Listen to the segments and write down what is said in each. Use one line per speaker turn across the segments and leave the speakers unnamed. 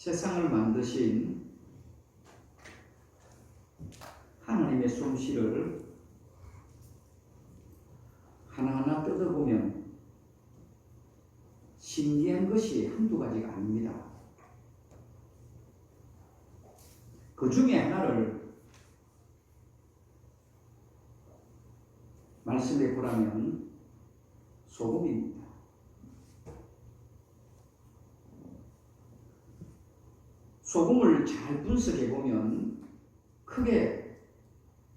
세상을 만드신 하나님의 솜씨를 하나하나 뜯어보면 신기한 것이 한두 가지가 아닙니다. 그 중에 하나를 말씀해 보라면 소금입니다. 소금을 잘 분석해 보면 크게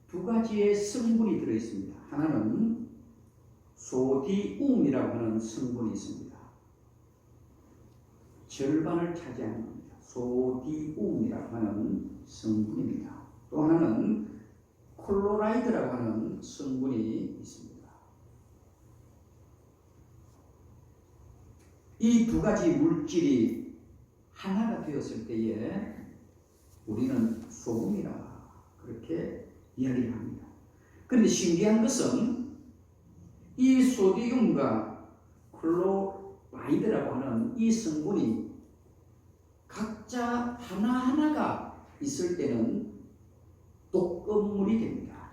두 가지의 성분이 들어 있습니다. 하나는 소디움이라고 하는 성분이 있습니다. 절반을 차지하는 겁니다. 소디움이라고 하는 성분입니다. 또 하나는 콜로라이드라고 하는 성분이 있습니다. 이 두 가지 물질이 하나가 되었을 때에 우리는 소금이라 그렇게 이야기를 합니다. 그런데 신기한 것은 이 소디움과 콜로라이드라고 하는 이 성분이 각자 하나하나가 있을 때는 독극물이 됩니다.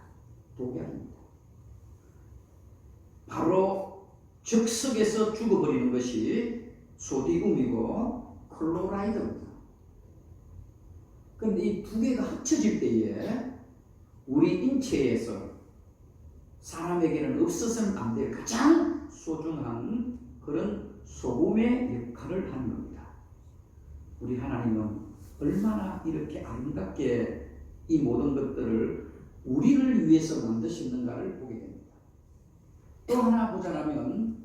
독약입니다. 바로 적석에서 죽어버리는 것이 소디움이고 콜로라이드입니다. 그런데 이 두 개가 합쳐질 때에 우리 인체에서 사람에게는 없어서는 안 될 가장 소중한 그런 소금의 역할을 하는 겁니다. 우리 하나님은 얼마나 이렇게 아름답게 이 모든 것들을 우리를 위해서 만드셨는가를 보게 됩니다. 또 하나 보자면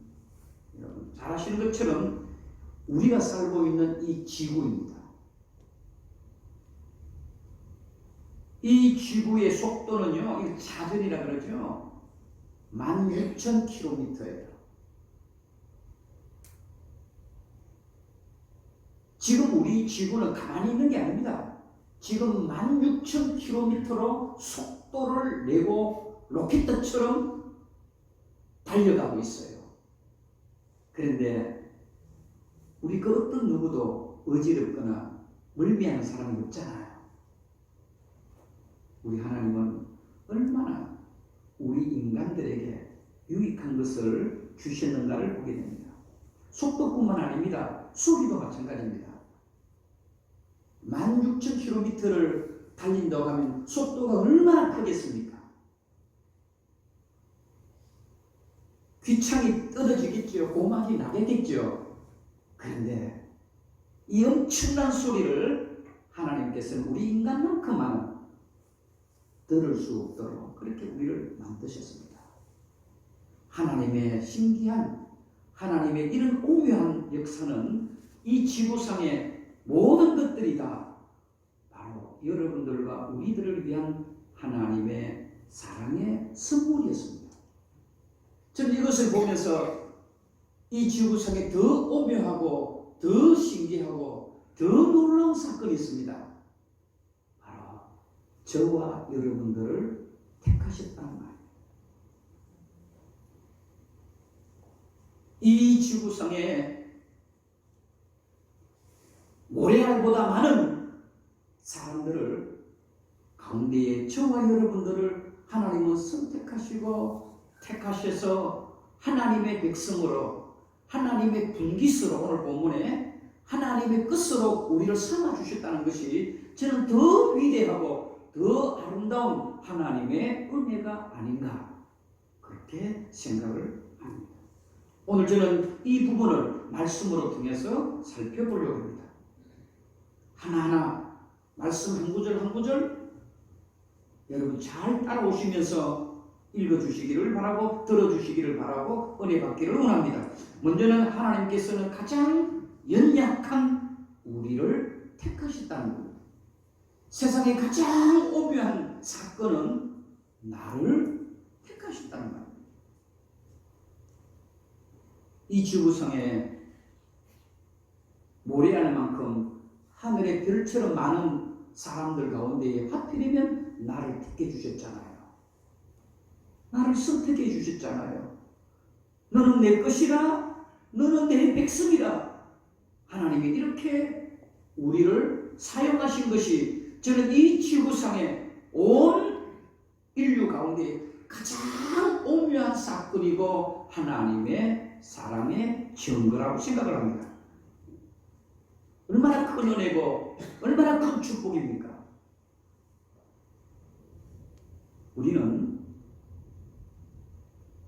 여러분 잘 아시는 것처럼 우리가 살고 있는 이 지구입니다. 이 지구의 속도는요, 이 자전이라 그러죠. 16,000km예요. 지금 우리 지구는 가만히 있는 게 아닙니다. 지금 16,000km로 속도를 내고 로켓처럼 달려가고 있어요. 그런데 우리 그 어떤 누구도 어지럽거나 멀미하는 사람이 없잖아요. 우리 하나님은 얼마나 우리 인간들에게 유익한 것을 주셨는가를 보게 됩니다. 속도뿐만 아닙니다. 소리도 마찬가지입니다. 16,000km를 달린다고 하면 속도가 얼마나 크겠습니까? 귀창이 떨어지겠죠. 고막이 나겠죠. 그런데 이 엄청난 소리를 하나님께서는 우리 인간만큼만 들을 수 없도록 그렇게 우리를 만드셨습니다. 하나님의 신기한, 하나님의 이런 오묘한 역사는 이 지구상의 모든 것들이 다 바로 여러분들과 우리들을 위한 하나님의 사랑의 선물이었습니다. 저는 이것을 보면서 이 지구상에 더 오묘하고 더 신기하고 더 놀라운 사건이 있습니다. 바로 저와 여러분들을 택하셨다는 말이에요. 이 지구상에 모래알보다 많은 사람들을 가운데에 저와 여러분들을 하나님은 선택하시고 택하셔서 하나님의 백성으로, 하나님의 분깃으로, 오늘 본문에 하나님의 끝으로 우리를 삼아주셨다는 것이 저는 더 위대하고 더 아름다운 하나님의 은혜가 아닌가 그렇게 생각을 합니다. 오늘 저는 이 부분을 말씀으로 통해서 살펴보려고 합니다. 하나하나 말씀 한 구절 한 구절 여러분 잘 따라오시면서 읽어주시기를 바라고 들어주시기를 바라고 은혜 받기를 원합니다. 먼저는 하나님께서는 가장 연약한 우리를 택하셨다는 겁니다. 세상의 가장 오묘한 사건은 나를 택하셨다는 말입니다. 이 지구상에 모래알 만큼 하늘의 별처럼 많은 사람들 가운데에 하필이면 나를 택해 주셨잖아요. 나를 선택해 주셨잖아요. 너는 내 것이라, 너는 내 백성이라. 하나님이 이렇게 우리를 사용하신 것이 저는 이 지구상의 온 인류 가운데 가장 오묘한 사건이고 하나님의 사랑의 증거라고 생각을 합니다. 얼마나 큰 은혜고 얼마나 큰 축복입니까? 우리는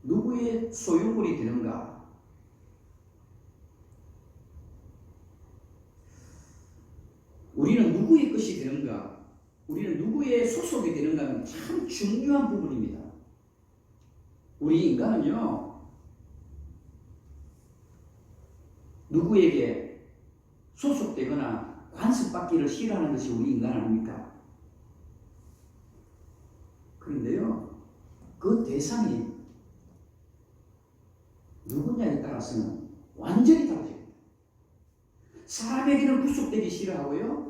누구의 소유물이 되는가? 우리는 누구의 것이 되는가? 우리는 누구의 소속이 되는가는 참 중요한 부분입니다. 우리 인간은요, 누구에게 소속되거나 관습받기를 싫어하는 것이 우리 인간 아닙니까? 그런데요, 그 대상이 누구냐에 따라서는 완전히 다르죠. 사람에게는 구속되기 싫어하고요,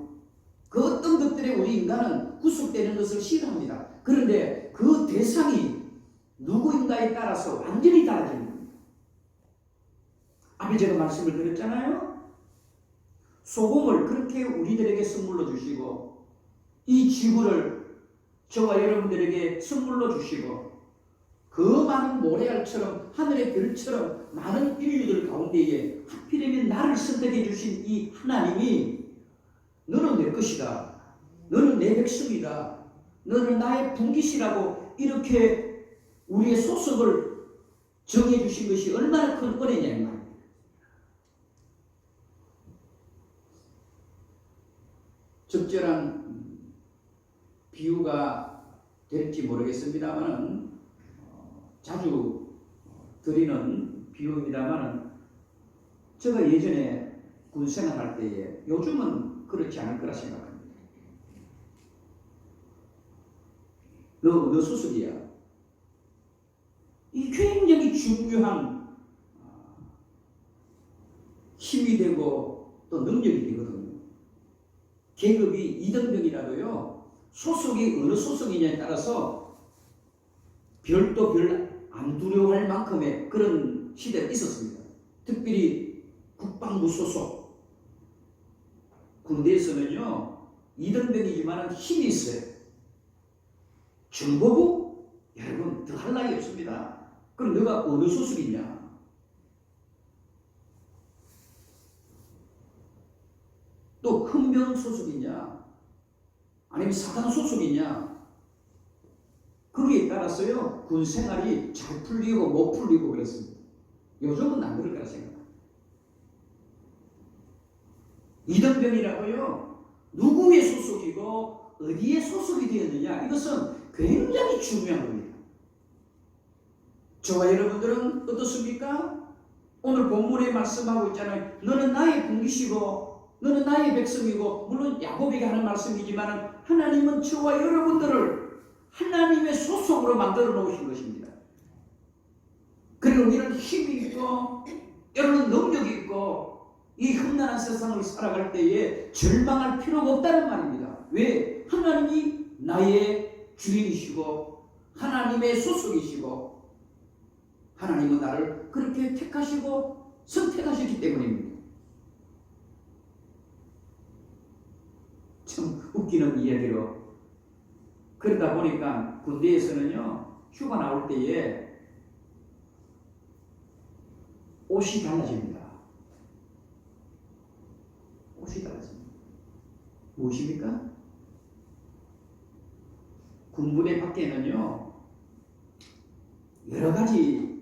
그 어떤 것들에 우리 인간은 구속되는 것을 싫어합니다. 그런데 그 대상이 누구인가에 따라서 완전히 달라집니다. 앞에 제가 말씀을 드렸잖아요. 소금을 그렇게 우리들에게 선물로 주시고 이 지구를 저와 여러분들에게 선물로 주시고 그 많은 모래알처럼 하늘의 별처럼 많은 인류들 가운데에 하필이면 나를 선택해 주신 이 하나님이 너는 내 것이다. 너는 내 백성이다. 너는 나의 분깃이라고 이렇게 우리의 소속을 정해 주신 것이 얼마나 큰 은혜냐 이 말입니다. 적절한 비유가 될지 모르겠습니다만은 자주 드리는 비유입니다만은 제가 예전에 군 생활할 때에 요즘은 그렇지 않을 거라 생각합니다. 너 소속이야. 이 굉장히 중요한 힘이 되고 또 능력이 되거든요. 계급이 이등병이라도요, 소속이 어느 소속이냐에 따라서 별도 별 안 두려워할 만큼의 그런 시대가 있었습니다. 특별히 국방부 소속 군대에서는요, 이등병이지만 힘이 있어요. 정보부 여러분 더 할 나위 없습니다. 그럼 너가 어느 소속이냐? 또 헌병 소속이냐? 아니면 사단 소속이냐? 거기에 따라서요, 군 생활이 잘 풀리고 못 풀리고 그렇습니다. 요즘은 안 그럴 거라 생각합니다. 이등병이라고요, 누구의 소속이고 어디에 소속이 되었느냐, 이것은 굉장히 중요한 겁니다. 저와 여러분들은 어떻습니까? 오늘 본문에 말씀하고 있잖아요. 너는 나의 분깃이고 너는 나의 백성이고, 물론 야곱에게 하는 말씀이지만 하나님은 저와 여러분들을 하나님의 소속으로 만들어 놓으신 것입니다. 그리고 우리는 힘이 있고 여러분 능력이 있고 이 험난한 세상을 살아갈 때에 절망할 필요가 없다는 말입니다. 왜? 하나님이 나의 주인이시고 하나님의 소속이시고 하나님은 나를 그렇게 택하시고 선택하셨기 때문입니다. 참 웃기는 이야기로, 그러다 보니까 군대에서는요, 휴가 나올 때에 옷이 달라집니다. 옷이 달라집니다. 무엇입니까? 군부대 밖에는요, 여러 가지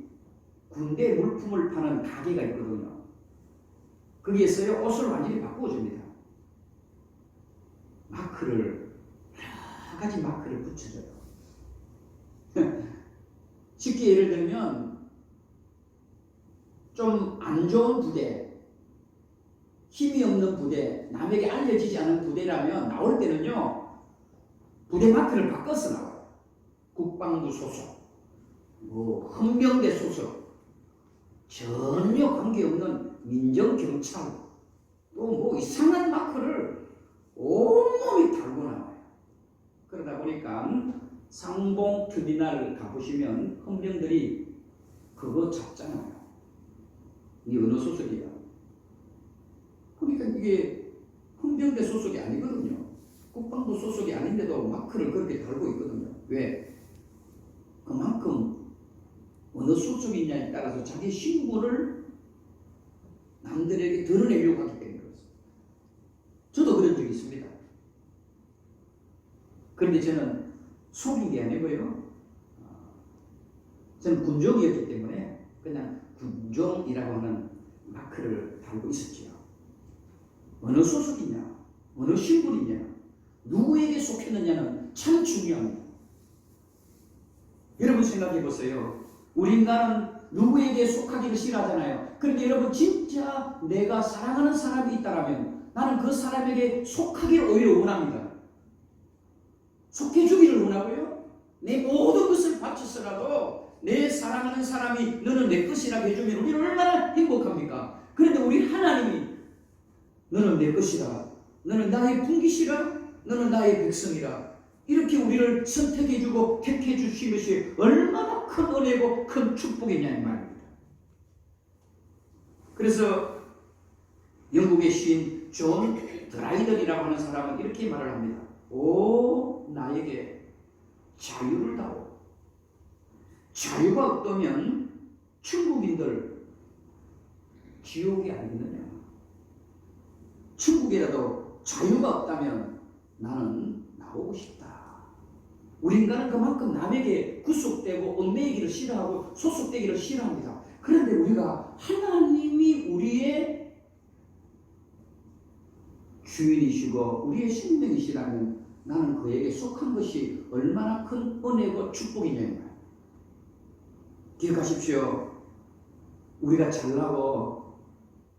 군대 물품을 파는 가게가 있거든요. 거기에서요, 옷을 완전히 바꿔줍니다. 마크를, 여러 가지 마크를 붙여줘요. 쉽게 예를 들면, 좀 안 좋은 부대, 힘이 없는 부대, 남에게 알려지지 않은 부대라면 나올 때는요, 부대 마크를 바꿔서 나와요. 국방부 소속, 헌병대 소속, 전혀 관계없는 민정경찰, 또 이상한 마크를 온몸이 달고 나와요. 그러다 보니까 상봉 터미널을 가보시면 헌병들이 그거 잡잖아요. 이 어느 소속이야? 그러니까 이게 헌병대 아닌데도 마크를 그렇게 달고 있거든요. 왜? 그만큼 어느 소속이냐에 따라서 자기 신분을 남들에게 드러내려고 하기 때문에 그렇습니다. 저도 그런 적이 있습니다. 그런데 저는 속인 게 아니고요. 저는 군종이었기 때문에 그냥 군종이라고 하는 마크를 달고 있었지요. 어느 소속이냐, 어느 신분이냐, 누구에게 속했느냐는 참 중요합니다. 여러분 생각해 보세요. 우리 인간은 누구에게 속하기를 싫어하잖아요. 그런데 여러분 진짜 내가 사랑하는 사람이 있다면 나는 그 사람에게 속하기를 오히려 원합니다. 속해주기를 원하고요. 내 모든 것을 바쳐서라도 내 사랑하는 사람이 너는 내 것이라고 해주면 우리는 얼마나 행복합니까? 그런데 우리 하나님이 너는 내 것이라, 너는 나의 분깃이라, 너는 나의 백성이라 이렇게 우리를 선택해주고 택해주신 것이 얼마나 큰 은혜고 큰 축복이냐는 말입니다. 그래서 영국의 시인 존 드라이던이라고 하는 사람은 이렇게 말을 합니다. 오 나에게 자유를 다오. 자유가 없다면 천국인들 지옥이 아니겠느냐. 천국이라도 자유가 없다면 나는 나오고 싶다. 우리 인간은 그만큼 남에게 구속되고 얽매이기를 싫어하고 소속되기를 싫어합니다. 그런데 우리가 하나님이 우리의 주인이시고 우리의 생명이시라면 나는 그에게 속한 것이 얼마나 큰 은혜고 축복이냐. 기억하십시오. 우리가 잘나고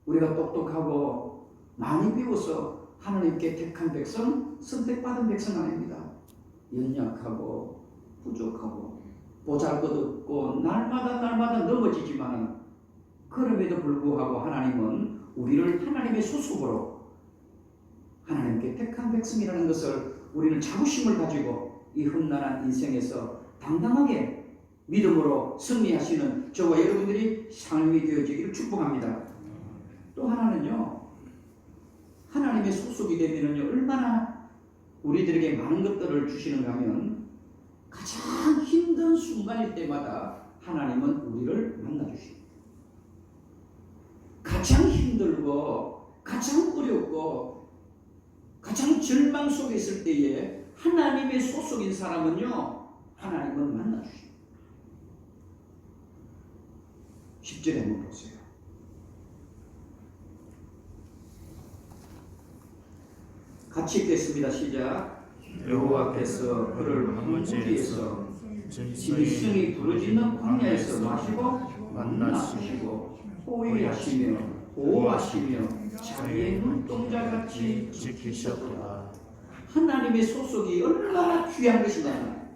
우리가 똑똑하고 많이 배워서 하나님께 택한 백성, 선택받은 백성 아닙니다. 연약하고 부족하고 보잘것없고 날마다 넘어지지만 그럼에도 불구하고 하나님은 우리를 하나님의 소속으로 하나님께 택한 백성이라는 것을 우리는 자부심을 가지고 이 험난한 인생에서 당당하게 믿음으로 승리하시는 저와 여러분들이 삶이 되어지기를 축복합니다. 또 하나는요, 하나님의 소속이 되면은요, 얼마나 우리들에게 많은 것들을 주시는가 하면 가장 힘든 순간일 때마다 하나님은 우리를 만나주십니다. 가장 힘들고 가장 어렵고 가장 절망 속에 있을 때에 하나님의 소속인 사람은요, 하나님은 만나주십니다. 10절에 한번 보세요. 같이 읽겠습니다. 시작. 여호와께서 그를 황무지에서 짐승이 부르짖는 광야에서 마시고 만나시고 호위하시며 보호하시며 자기의 눈동자같이 지키셨도다. 하나님의 소속이 얼마나 귀한 것이냐.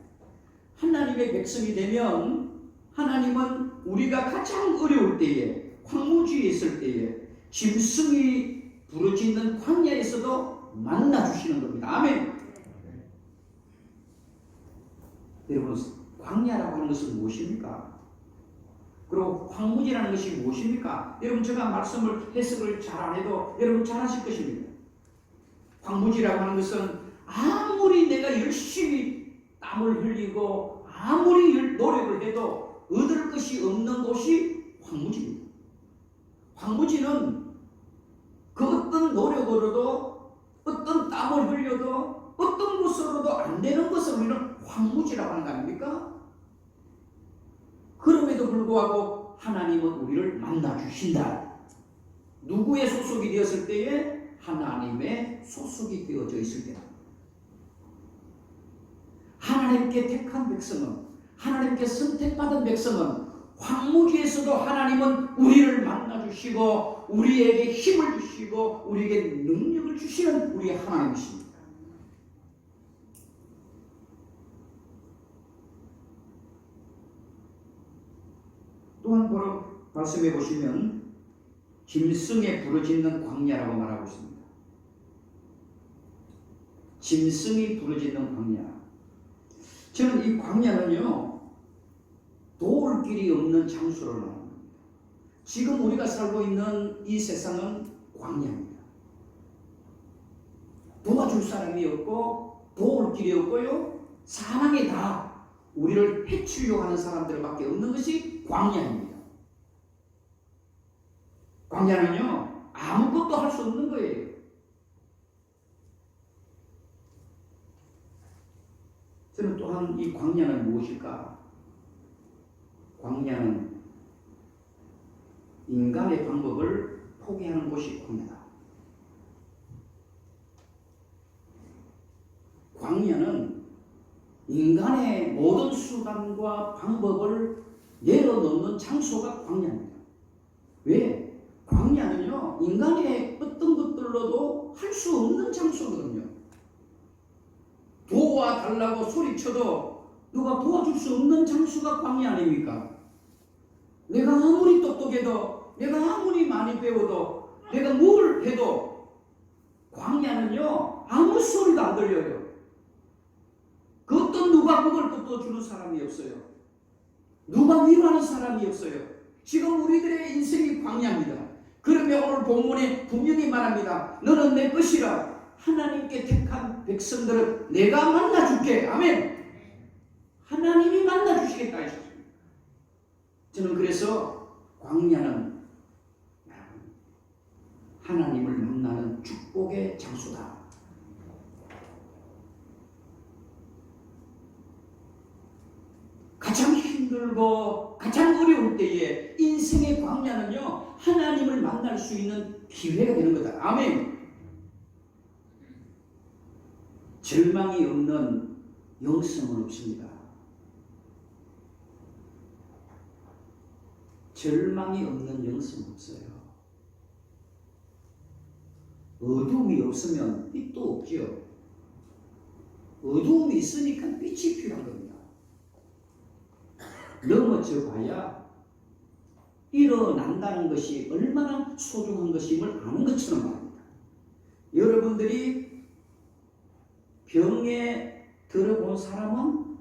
하나님의 백성이 되면 하나님은 우리가 가장 어려울 때에, 황무지에 있을 때에, 짐승이 부르짖는 광야에서도 만나주시는 겁니다. 아멘. 여러분, 광야라고 하는 것은 무엇입니까? 그리고 황무지라는 것이 무엇입니까? 여러분, 제가 말씀을 해석을 잘 안 해도 여러분 잘 아실 것입니다. 황무지라고 하는 것은 아무리 내가 열심히 땀을 흘리고 아무리 노력을 해도 얻을 것이 없는 곳이 황무지입니다. 황무지는 그 어떤 노력으로도 어떤 땀을 흘려도 어떤 것으로도 안 되는 것을 우리는 황무지라고 하는 거 아닙니까? 그럼에도 불구하고 하나님은 우리를 만나주신다. 누구의 소속이 되었을 때에? 하나님의 소속이 되어져 있을 때다. 하나님께 택한 백성은, 하나님께 선택받은 백성은 황무지에서도 하나님은 우리를 만나주시고 우리에게 힘을 주시고 우리에게 능력을 주시는 우리의 하나님이십니다. 또한 바로 말씀해 보시면 짐승에 부르짖는 광야라고 말하고 있습니다. 짐승이 부르짖는 광야. 저는 이 광야는요, 도울 길이 없는 장소를 말합니다. 지금 우리가 살고 있는 이 세상은 광야입니다. 도와줄 사람이 없고 도울 길이 없고요. 사망에 다 우리를 해치려고 하는 사람들밖에 없는 것이 광야입니다. 광야는요, 아무것도 할 수 없는 거예요. 저는 또한 이 광야는 무엇일까? 광야는 인간의 방법을 포기하는 곳이 광야다. 광야는 인간의 모든 수단과 방법을 내려놓는 장소가 광야입니다. 왜? 광야는요, 인간의 어떤 것들로도 할 수 없는 장소거든요. 도와달라고 소리쳐도 누가 도와줄 수 없는 장소가 광야 아닙니까? 내가 아무리 똑똑해도, 내가 아무리 많이 배워도, 내가 뭘 해도 광야는요, 아무 소리도 안 들려요. 그 어떤 누가 먹을 것도 주는 사람이 없어요. 누가 위로하는 사람이 없어요. 지금 우리들의 인생이 광야입니다. 그러면 오늘 본문에 분명히 말합니다. 너는 내 것이라. 하나님께 택한 백성들은 내가 만나줄게. 아멘. 하나님이 만나주시겠다 하셨습니다. 저는 그래서 광야는 하나님을 만나는 축복의 장소다. 가장 힘들고 가장 어려울 때에 인생의 광야는요, 하나님을 만날 수 있는 기회가 되는 거다. 아멘. 절망이 없는 영성은 없습니다. 절망이 없는 영성은 없어요. 어두움이 없으면 빛도 없지요. 어두움이 있으니까 빛이 필요한 겁니다. 넘어져 봐야 일어난다는 것이 얼마나 소중한 것임을 아는 것처럼 말입니다. 여러분들이 병에 들어본 사람은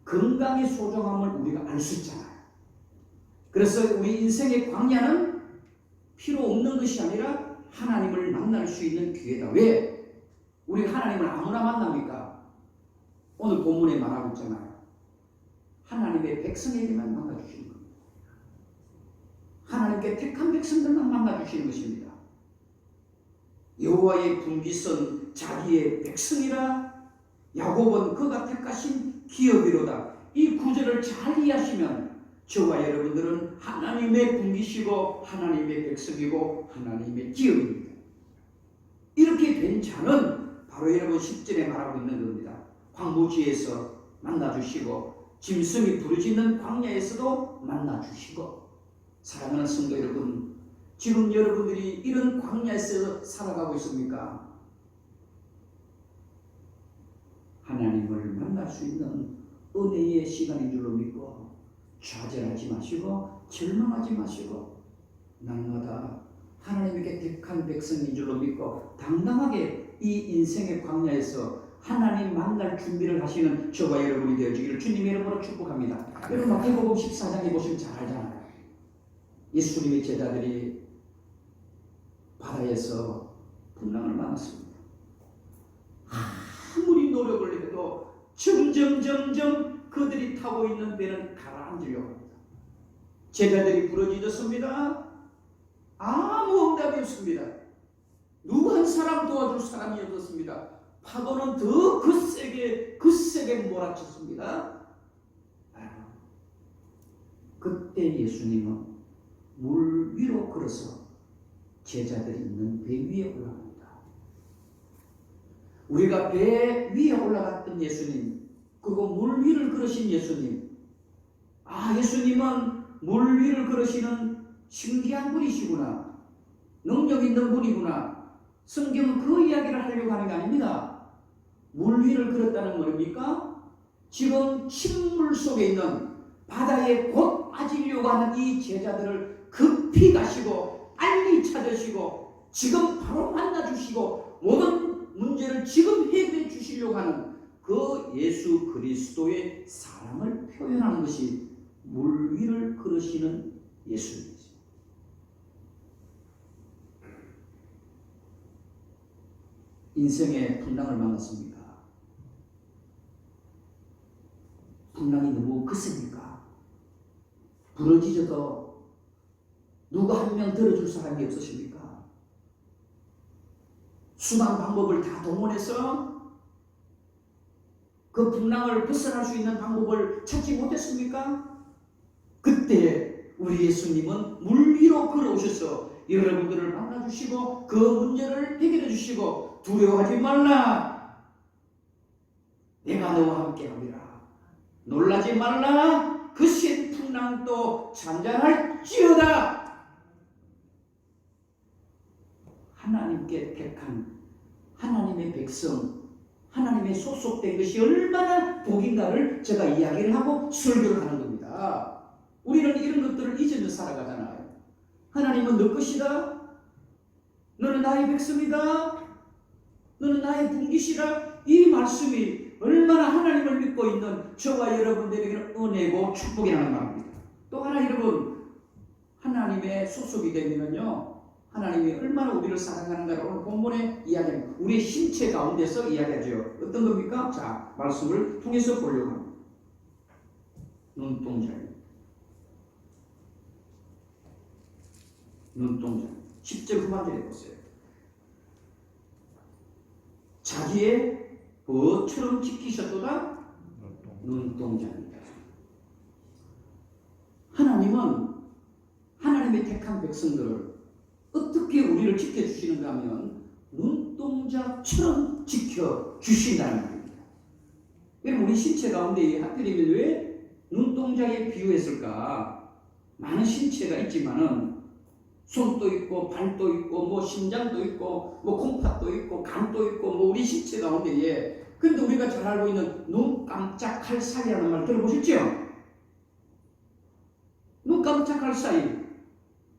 건강의 소중함을 우리가 알 수 있잖아요. 그래서 우리 인생의 광야는 필요 없는 것이 아니라 하나님을 만날 수 있는 기회다. 왜? 우리 하나님을 아무나 만납니까? 오늘 본문에 말하고 있잖아요. 하나님의 백성에게만 만나주시는 겁니다. 하나님께 택한 백성들만 만나주시는 것입니다. 여호와의 분깃은 자기의 백성이라 야곱은 그가 택하신 기업이로다. 이 구절을 잘 이해하시면 저와 여러분들은 하나님의 분깃이고 하나님의 백성이고 하나님의 기업입니다. 이렇게 된 자는 바로 여러분 10절에 말하고 있는 겁니다. 광무지에서 만나주시고 짐승이 부르짖는 광야에서도 만나주시고. 사랑하는 성도 여러분, 지금 여러분들이 이런 광야에서 살아가고 있습니까? 하나님을 만날 수 있는 은혜의 시간인 줄로 믿고 좌절하지 마시고 절망하지 마시고 날마다 하나님에게 택한 백성인 줄로 믿고 당당하게 이 인생의 광야에서 하나님 만날 준비를 하시는 저와 여러분이 되어지기를 주님의 이름으로 축복합니다. 여러분 마태복음 14장에 보시면 잘 알잖아요. 예수님의 제자들이 바다에서 풍랑을 만났습니다. 아무리 노력을 해도 점점 그들이 타고 있는 배는 가라앉으려고 합니다. 제자들이 부러지셨습니다. 아무 응답이 없습니다. 누구 한 사람 도와줄 사람이 없었습니다. 파도는 더 거세게 몰아쳤습니다. 그때 예수님은 물 위로 걸어서 제자들이 있는 배 위에 올라갑니다. 우리가 배 위에 올라갔던 예수님, 그리고 물 위를 걸으신 예수님, 예수님은 물 위를 걸으시는 신기한 분이시구나, 능력 있는 분이구나. 성경은 그 이야기를 하려고 하는 게 아닙니다. 물 위를 걸었다는 뭡니까? 지금 침물 속에 있는 바다에 곧 빠지려고 하는 이 제자들을 급히 가시고 빨리 찾으시고 지금 바로 만나주시고 모든 문제를 지금 해결해 주시려고 하는 그 예수 그리스도의 사랑을 표현하는 것이 물 위를 걸으시는 예수님이죠. 인생의 풍랑을 만났습니다. 풍랑이 너무 거셉니까? 부러지셔도 누구 한 명 들어줄 사람이 없으십니까? 수단 방법을 다 동원해서 그 풍랑을 벗어날 수 있는 방법을 찾지 못했습니까? 그때 우리 예수님은 물 위로 걸어오셔서 여러분들을 만나주시고 그 문제를 해결해 주시고 두려워하지 말라. 내가 너와 함께 합니다. 놀라지 말라. 그 센 풍랑도 잔잔할지어다. 하나님께 택한 하나님의 백성, 하나님의 소속된 것이 얼마나 복인가를 제가 이야기를 하고 설교를 하는 겁니다. 우리는 이런 것들을 잊으며 살아가잖아요. 하나님은 너 것이다. 너는 나의 백성이다. 너는 나의 분깃이라. 이 말씀이 얼마나 하나님을 믿고 있는 저와 여러분들에게는 은혜고 축복이라는 말입니다. 또 하나 여러분, 하나님의 소속이 되면요, 하나님이 얼마나 우리를 사랑하는가를 오늘 본문에 이야기합니다. 우리의 신체 가운데서 이야기하죠. 어떤 겁니까? 자, 말씀을 통해서 보려고 합니다. 눈동자입니다. 눈동자. 10절 후반절에 보세요. 자기의 벗처럼 지키셨도다. 눈동자입니다. 하나님은 하나님의 택한 백성들을 어떻게 우리를 지켜주시는가 하면 눈동자처럼 지켜주신다는 말입니다. 여러분, 우리 신체 가운데 하필이면 왜 눈동자에 비유했을까? 많은 신체가 있지만은 손도 있고 발도 있고 뭐 심장도 있고 뭐 콩팥도 있고 간도 있고 뭐 우리 신체 가운데에, 근데 우리가 잘 알고 있는 눈 깜짝할 사이라는 말 들어보셨죠? 눈 깜짝할 사이,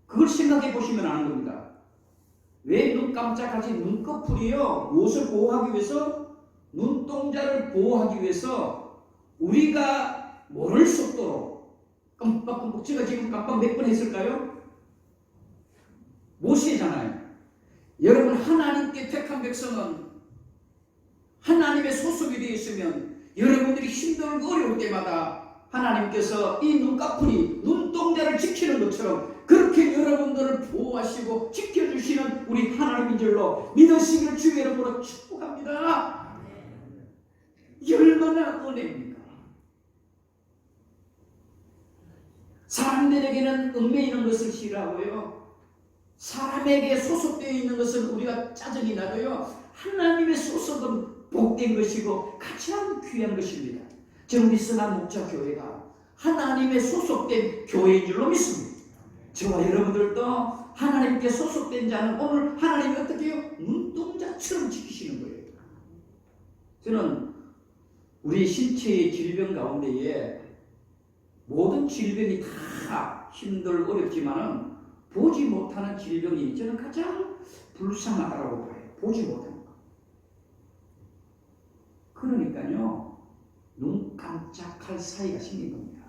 그걸 생각해 보시면 아는 겁니다. 왜 눈 깜짝하지? 눈꺼풀이요, 무엇을 보호하기 위해서? 눈동자를 보호하기 위해서 우리가 모를 속도로 깜빡깜빡, 제가 지금 깜빡 몇 번 했을까요? 모세잖아요. 여러분, 하나님께 택한 백성은 하나님의 소속이 되어 있으면 여러분들이 힘들고 어려울 때마다 하나님께서 이 눈꺼풀이 눈동자를 지키는 것처럼 그렇게 여러분들을 보호하시고 지켜주시는 우리 하나님인 줄로 믿으시기를 주의 이름으로 축복합니다. 이 얼마나 은혜입니까? 사람들에게는 얽매이는 있는 것을 싫어하고요, 사람에게 소속되어 있는 것은 우리가 짜증이 나도요, 하나님의 소속은 복된 것이고 가장 귀한 것입니다. 저는 우리 선한 목자 교회가 하나님의 소속된 교회인 줄로 믿습니다. 저와 여러분들도 하나님께 소속된 자는 오늘 하나님이 어떻게 해요? 눈동자처럼 지키시는 거예요. 저는 우리 신체의 질병 가운데에 모든 질병이 다 힘들고 어렵지만은 보지 못하는 질병이 저는 가장 불쌍하다고 봐요. 보지 못하는 거. 그러니까요, 눈 깜짝할 사이가 생긴 겁니다.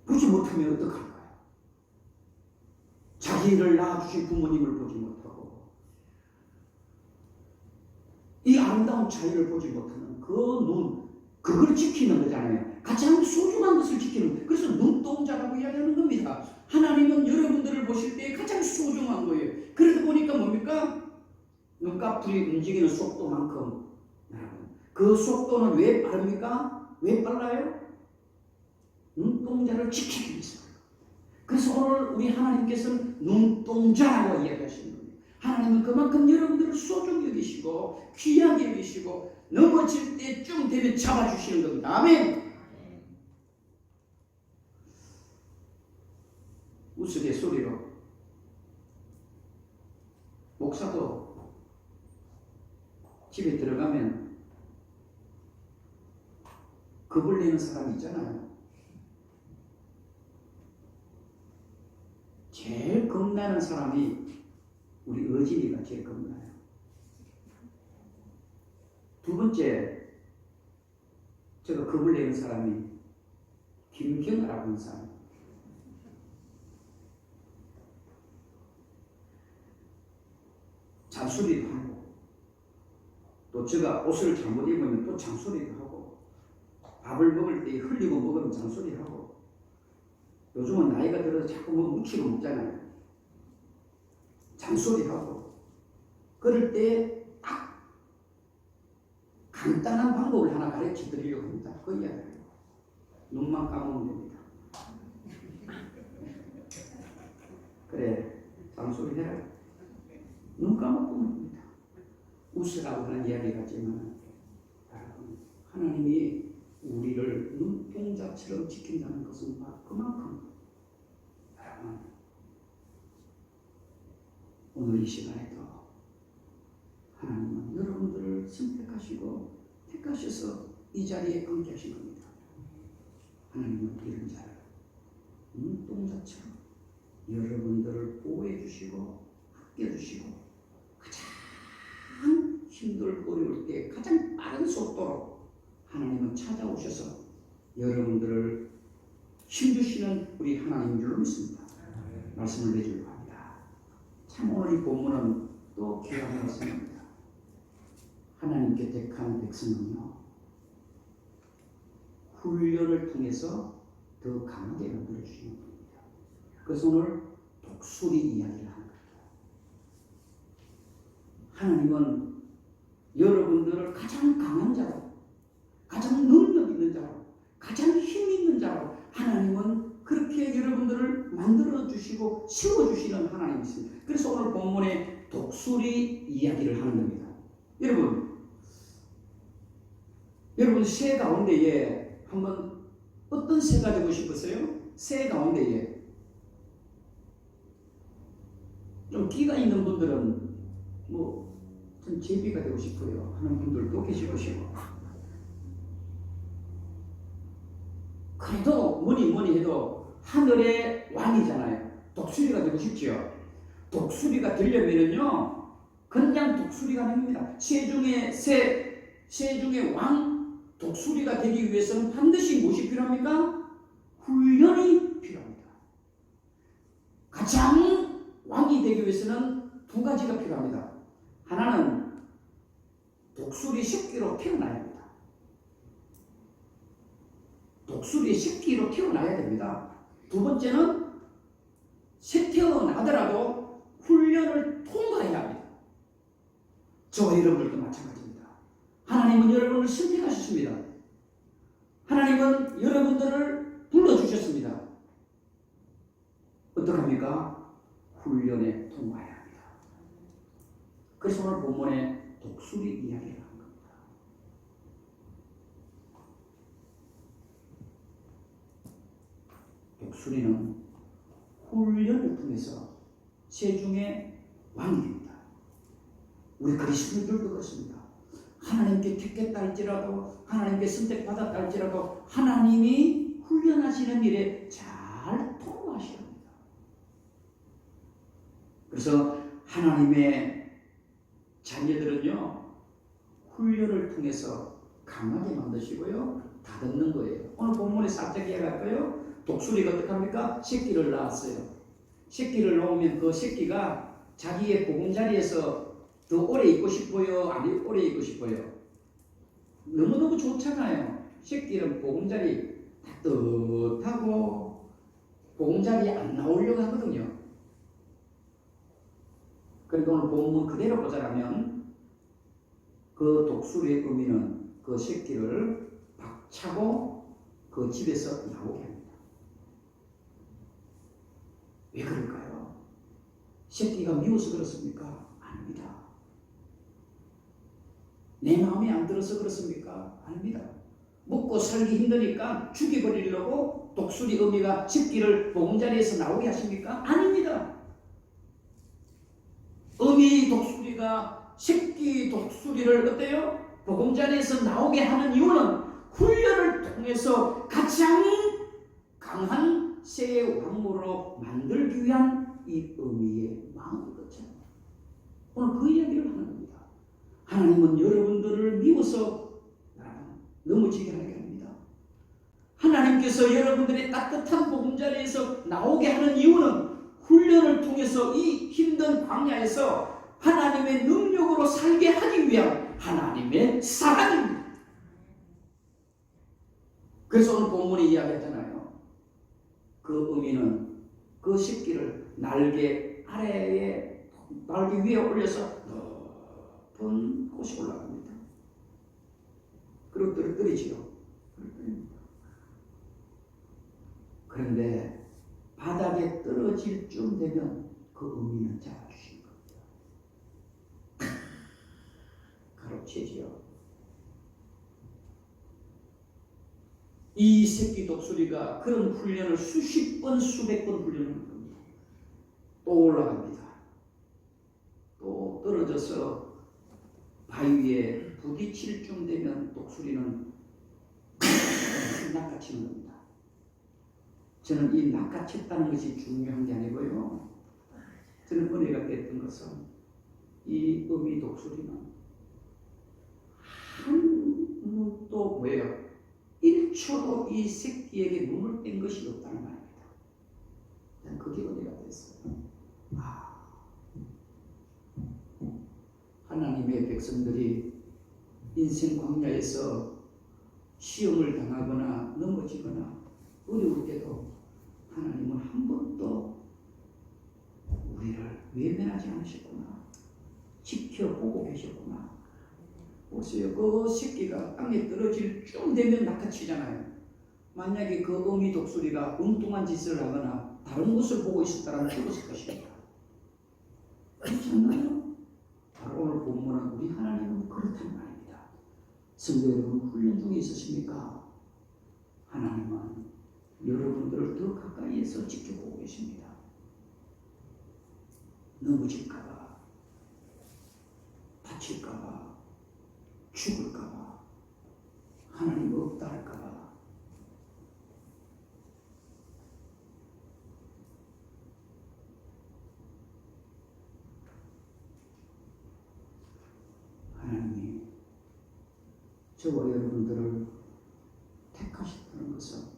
보지 못하면 어떡할까요? 자기를 낳아주신 부모님을 보지 못하고 이 아름다운 자유를 보지 못하는 그 눈, 그걸 지키는 거잖아요. 가장 소중한 것을 지키는 거예요. 그래서 눈동자라고 이야기하는 겁니다. 하나님은 여러분들을 보실 때 가장 소중한 거예요. 그러다 보니까 뭡니까? 눈꺼풀이 움직이는 속도만큼, 그 속도는 왜 빠릅니까? 왜 빨라요? 눈동자를 지키기 위해서. 그래서 오늘 우리 하나님께서는 눈동자라고 이야기하시는 겁니다. 하나님은 그만큼 여러분들을 소중히 여기시고 귀하게 여기시고 넘어질 때쯤 되면 잡아주시는 겁니다. 아멘. 우스갯소리로 목사도 집에 들어가면 겁을 내는 사람이 있잖아요. 제일 겁나는 사람이 우리 어진이가 제일 겁나요. 두 번째, 제가 겁을 내는 사람이 김경아라고 하는 사람. 잔소리도 하고 또 또 제가 옷을 잘못 입으면 또 잔소리도 하고, 밥을 먹을 때 흘리고 먹으면 잔소리 하고, 요즘은 나이가 들어서 자꾸 뭐 묻히고 먹잖아요. 잔소리 하고. 그럴 때 딱 간단한 방법을 하나 가르쳐 드리려고 합니다. 그 이야기예요. 눈만 감으면 됩니다. 그래, 잔소리 해라. 눈 감아보면 됩니다. 웃으라고 하는 이야기 같지만, 여러분, 하나님이 우리를 눈동자처럼 지킨다는 것은 그만큼, 여러분, 오늘 이 시간에도 하나님은 여러분들을 선택하시고 택하셔서 이 자리에 앉게 하신 겁니다. 하나님은 이런 자를 눈동자처럼 여러분들을 보호해 주시고 아껴 주시고 가장 힘들고 어려울 때 가장 빠른 속도로 하나님은 찾아오셔서 여러분들을 힘주시는 우리 하나님인 줄로 믿습니다. 말씀을 내주려고 합니다. 참 오늘 이 본문은 또 귀한 말씀입니다. 하나님께 택한 백성은요, 훈련을 통해서 더 강하게 만들어주시는 겁니다. 그래서 오늘 독수리 이야기를 하는 겁니다. 하나님은 여러분들을 가장 강한 자로, 가장 능력 있는 자로, 가장 힘 있는 자로 하나님은 그렇게 여러분들을 만들어주시고 세워주시는 하나님이십니다. 그래서 오늘 본문에 독수리 이야기를 하는 겁니다. 여러분 새 가운데에 한번 어떤 새가 되고 싶으세요? 새 가운데에 좀 끼가 있는 분들은 전 제비가 되고 싶어요 하는 분들도 계실 것이고, 그래도 뭐니 해도 하늘의 왕이잖아요. 독수리가 되고 싶지요. 독수리가 되려면은요 그냥 독수리가 아닙니다. 새 중에 왕 독수리가 되기 위해서는 반드시 무엇이 필요합니까? 훈련이 필요합니다. 가장 왕이 되기 위해서는 두 가지가 필요합니다. 하나는 독수리 새끼로 태어나야 합니다. 독수리 새끼로 태어나야 됩니다. 두 번째는 새 태어나더라도 훈련을 통과해야 합니다. 저와 여러분들도 마찬가지입니다. 하나님은 여러분을 선택하셨습니다. 하나님은 여러분들을 불러주셨습니다. 어떡합니까? 훈련에 통과해야 합니다. 그래서 오늘 본문에 독수리 이야기를 하는 겁니다. 독수리는 훈련을 통해서 새 중에 왕이 됩니다. 우리 그리스도인들도 그렇습니다. 하나님께 택했다 할지라도, 하나님께 선택받았다 할지라도 하나님이 훈련하시는 일에 잘 통과하셔야 합니다. 그래서 하나님의 자녀들은요 훈련을 통해서 강하게 만드시고요 다듬는 거예요. 오늘 본문에 살짝 이야기할까요? 독수리가 어떻게 합니까? 새끼를 낳았어요. 새끼를 낳으면 그 새끼가 자기의 보금자리에서 더 오래 있고 싶어요? 아니 오래 있고 싶어요? 너무너무 좋잖아요. 새끼는 보금자리 따뜻하고 보금자리 안 나오려고 하거든요. 그런데 오늘 본문 그대로 보자면 그 독수리의 의미는 그 새끼를 박차고 그 집에서 나오게 합니다. 왜 그럴까요? 새끼가 미워서 그렇습니까? 아닙니다. 내 마음에 안 들어서 그렇습니까? 아닙니다. 먹고 살기 힘드니까 죽여버리려고 독수리 어미가 새끼를 보금자리에서 나오게 하십니까? 아닙니다. 어미 독수리가 새끼 독수리를 어때요? 보금자리에서 나오게 하는 이유는 훈련을 통해서 가장 강한 새 왕으로 만들기 위한 이 어미의 마음이거든요. 오늘 그 이야기를 하는 겁니다. 하나님은 여러분들을 미워서 넘어지게 하게 합니다. 하나님께서 여러분들의 따뜻한 보금자리에서 나오게 하는 이유는 훈련을 통해서 이 힘든 광야에서 하나님의 능력으로 살게 하기 위한, 하나님의 사랑입니다. 그래서 오늘 본문이 이야기하잖아요. 그 어미는 그 새끼를 날개 아래에 날개 위에 올려서 높은 곳에 올라갑니다. 그리고 떨어뜨리지요. 그런데 바닥에 떨어질 쯤 되면 그 어미는 잡아주신 겁니다. 가로채지요. 이 새끼 독수리가 그런 훈련을 수십 번, 수백 번 훈련하는 겁니다. 또 올라갑니다. 또 떨어져서 바위에 부딪힐 쯤 되면 독수리는 낚아치는 겁니다. 저는 이 낚아챘다는 것이 중요한 게 아니고요. 저는 은혜가 됐던 것은 이 어미 독수리는 한 눈도 뭐예요? 1초도 이 새끼에게 눈을 뗀 것이 없다는 말입니다. 난 그게 은혜가 됐어요. 하나님의 백성들이 인생 광야에서 시험을 당하거나 넘어지거나 어려울 때도 하나님은 한 번도 우리를 외면하지 않으셨구나. 지켜보고 계셨구나. 보세요. 그 새끼가 땅에 떨어질 쯤 되면 낚아치잖아요. 만약에 그 어미 독수리가 엉뚱한 짓을 하거나 다른 것을 보고 있었다면 죽었을 것입니다. 그렇지 않나요? 바로 오늘 본문은 우리 하나님은 그렇단 말입니다. 성도 여러분, 훈련 중에 있으십니까? 하나님은 여러분들을 더 가까이에서 지켜보고 계십니다. 넘어질까봐, 다칠까봐, 죽을까봐, 하나님 없다 할까봐. 하나님이 저와 여러분들을 택하셨다는 것은,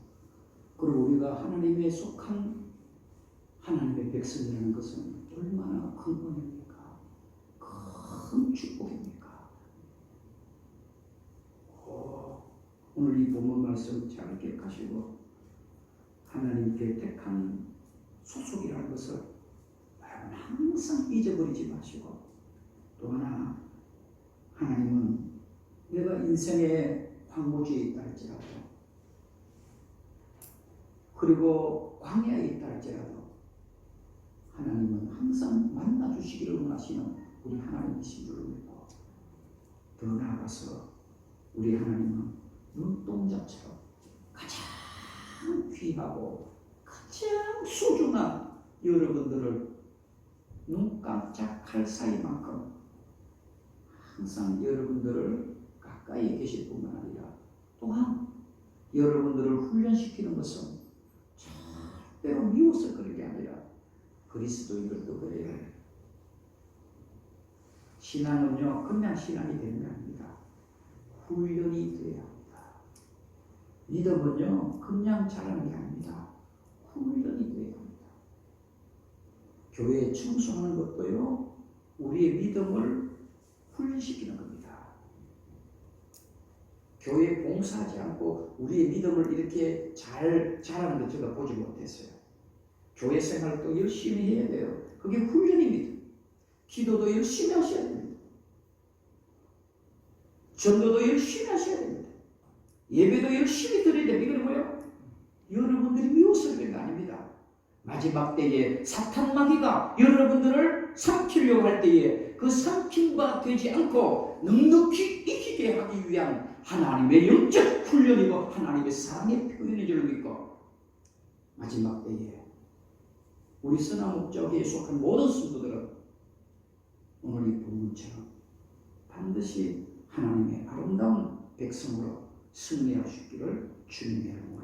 그리고 우리가 하나님에 속한 하나님의 백성이라는 것은 얼마나 큰 은혜입니까? 큰 축복입니까? 오늘 이 본문 말씀 잘 기억하시고, 하나님께 택한 소속이라는 것을 여러분 항상 잊어버리지 마시고, 또 하나, 하나님은 내가 인생의 황무지에 있다 할지라도, 그리고 광야에 있다 할지라도 하나님은 항상 만나주시기를 원하시는 우리 하나님이신 줄 믿고, 더 나아가서 우리 하나님은 눈동자처럼 가장 귀하고 가장 소중한 여러분들을 눈 깜짝할 사이만큼 항상 여러분들을 가까이 계실 뿐만 아니라, 또한 여러분들을 훈련시키는 것은 절대로 미워서 그런 게 아니라 그리스도인들도 그래요. 신앙은요, 그냥 신앙이 되는 게 아닙니다. 훈련이 되어야 합니다. 믿음은요, 그냥 자라는 게 아닙니다. 훈련이 되어야 합니다. 교회 청소하는 것도요, 우리의 믿음을 훈련시키는 겁니다. 교회 봉사하지 않고 우리의 믿음을 이렇게 잘 자라는 거 제가 보지 못했어요. 교회 생활도 열심히 해야 돼요. 그게 훈련입니다. 기도도 열심히 하셔야 됩니다. 전도도 열심히 하셔야 됩니다. 예배도 열심히 드려야 됩니다. 이건 뭐예요? 여러분들이 미워서 그런 거 아닙니다. 마지막 때에 사탄 마귀가 여러분들을 삼키려고 할 때에 그 삼킨 바 되지 않고 넉넉히 이기게 하기 위한 하나님의 영적 훈련이고 하나님의 사랑의 표현인 줄 믿고, 마지막 때에 우리 선한 목적에 속한 모든 성도들은 오늘 이 본문처럼 반드시 하나님의 아름다운 백성으로 승리할 수 있기를 주님의 이름으로